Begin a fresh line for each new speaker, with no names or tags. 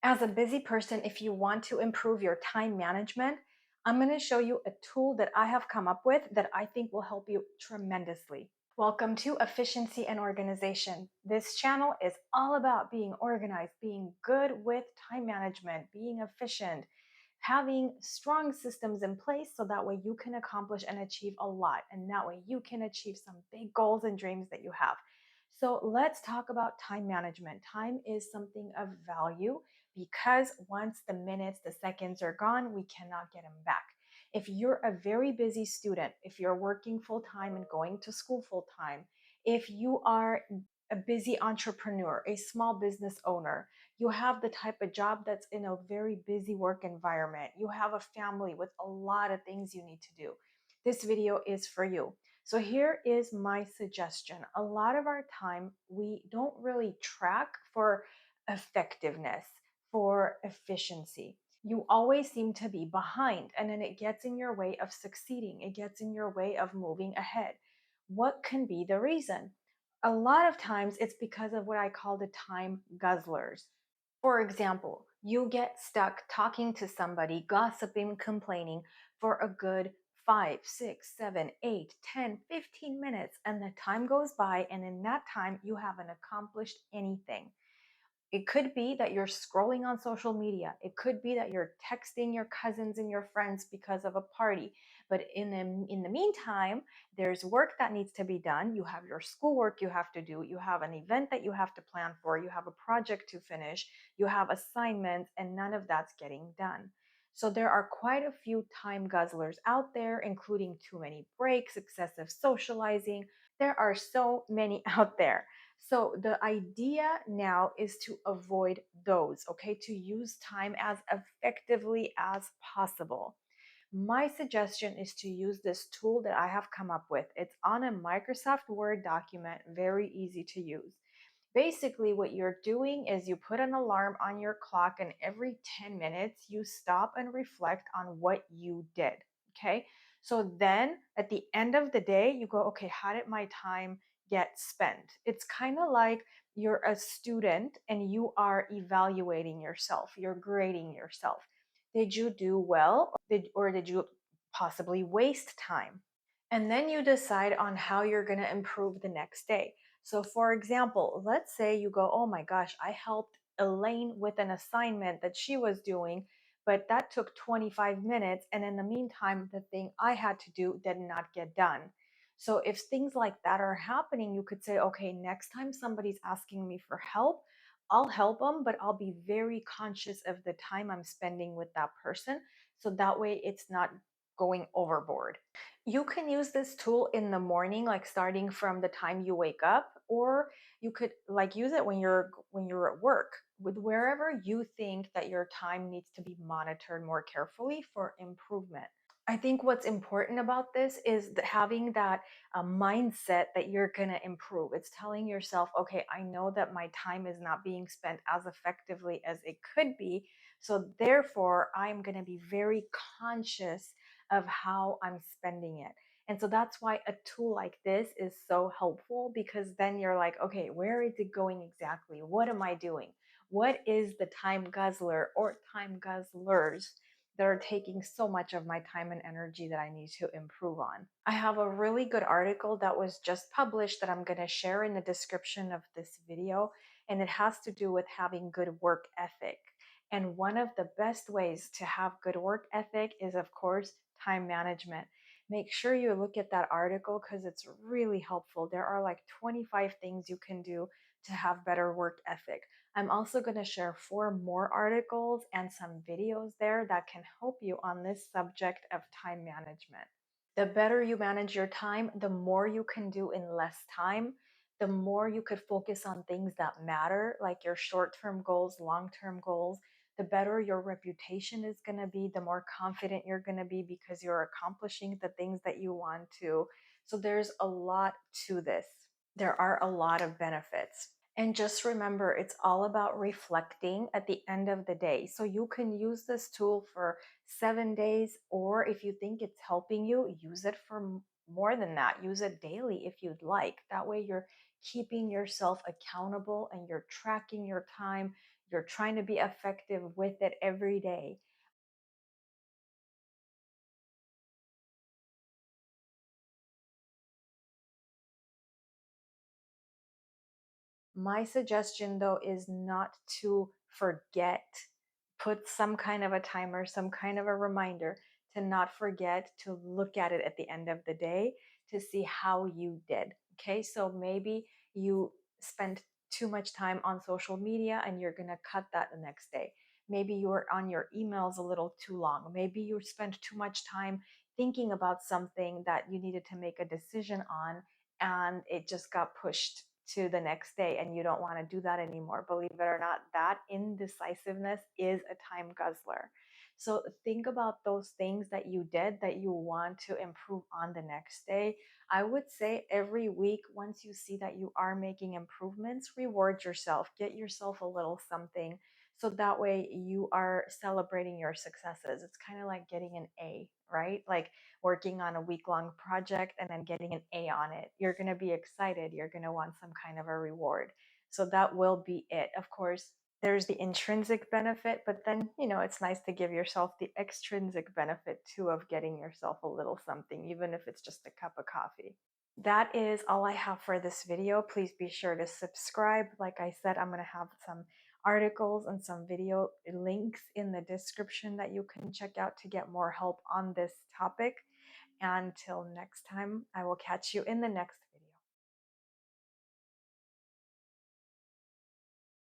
As a busy person, if you want to improve your time management, I'm going to show you a tool that I have come up with that I think will help you tremendously. Welcome to Efficiency and Organization. This channel is all about being organized, being good with time management, being efficient, having strong systems in place so that way you can accomplish and achieve a lot. And that way you can achieve some big goals and dreams that you have. So let's talk about time management. Time is something of value because once the minutes, the seconds are gone, we cannot get them back. If you're a very busy student, if you're working full time and going to school full time, if you are a busy entrepreneur, a small business owner, you have the type of job that's in a very busy work environment, you have a family with a lot of things you need to do, this video is for you. So here is my suggestion. A lot of our time, we don't really track for effectiveness, for efficiency. You always seem to be behind, and then it gets in your way of succeeding. It gets in your way of moving ahead. What can be the reason? A lot of times it's because of what I call the time guzzlers. For example, you get stuck talking to somebody, gossiping, complaining for a good 5, 6, 7, 8, 10, 15 minutes, and the time goes by, and in that time, you haven't accomplished anything. It could be that you're scrolling on social media. It could be that you're texting your cousins and your friends because of a party. But in the meantime, there's work that needs to be done. You have your schoolwork you have to do. You have an event that you have to plan for. You have a project to finish. You have assignments, and none of that's getting done. So there are quite a few time guzzlers out there, including too many breaks, excessive socializing. There are so many out there. So the idea now is to avoid those, okay? To use time as effectively as possible. My suggestion is to use this tool that I have come up with. It's on a Microsoft Word document, very easy to use. Basically, what you're doing is you put an alarm on your clock, and every 10 minutes you stop and reflect on what you did, okay? So then at the end of the day, you go, okay, how did my time get spent? It's kind of like you're a student and you are evaluating yourself, you're grading yourself. Did you do well, or did you possibly waste time? And then you decide on how you're going to improve the next day. So, for example, let's say you go, oh my gosh, I helped Elaine with an assignment that she was doing, but that took 25 minutes. And in the meantime, the thing I had to do did not get done. So, if things like that are happening, you could say, okay, next time somebody's asking me for help, I'll help them, but I'll be very conscious of the time I'm spending with that person. So that way it's not going overboard. You can use this tool in the morning, like starting from the time you wake up, or you could like use it when you're at work, with wherever you think that your time needs to be monitored more carefully for improvement. I think what's important about this is having that mindset that you're going to improve. It's telling yourself, okay, I know that my time is not being spent as effectively as it could be. So therefore, I'm going to be very conscious of how I'm spending it. And so that's why a tool like this is so helpful, because then you're like, okay, where is it going exactly? What am I doing? What is the time guzzler or time guzzlers that are taking so much of my time and energy that I need to improve on? I have a really good article that was just published that I'm going to share in the description of this video, and it has to do with having good work ethic. And one of the best ways to have good work ethic is, of course, time management. Make sure you look at that article because it's really helpful. There are like 25 things you can do to have better work ethic. I'm also going to share 4 more articles and some videos there that can help you on this subject of time management. The better you manage your time, the more you can do in less time, the more you could focus on things that matter, like your short term goals, long term goals. The better your reputation is going to be, the more confident you're going to be because you're accomplishing the things that you want to. So there's a lot to this. There are a lot of benefits. And just remember, it's all about reflecting at the end of the day. So you can use this tool for 7 days, or if you think it's helping you, use it for more than that. Use it daily if you'd like. That way, you're keeping yourself accountable and you're tracking your time. You're trying to be effective with it every day. My suggestion though is not to forget. Put some kind of a timer, some kind of a reminder to not forget to look at it at the end of the day to see how you did. Okay, so maybe you spent too much time on social media and you're going to cut that the next day. Maybe you were on your emails a little too long. Maybe you spent too much time thinking about something that you needed to make a decision on and it just got pushed to the next day and you don't want to do that anymore. Believe it or not, that indecisiveness is a time guzzler. So think about those things that you did that you want to improve on the next day. I would say every week, once you see that you are making improvements, reward yourself, get yourself a little something. So that way you are celebrating your successes. It's kind of like getting an A, right? Like working on a week long project and then getting an A on it. You're going to be excited. You're going to want some kind of a reward. So that will be it. Of course, there's the intrinsic benefit, but then, it's nice to give yourself the extrinsic benefit too of getting yourself a little something, even if it's just a cup of coffee. That is all I have for this video. Please be sure to subscribe. Like I said, I'm going to have some articles and some video links in the description that you can check out to get more help on this topic. Until next time, I will catch you in the next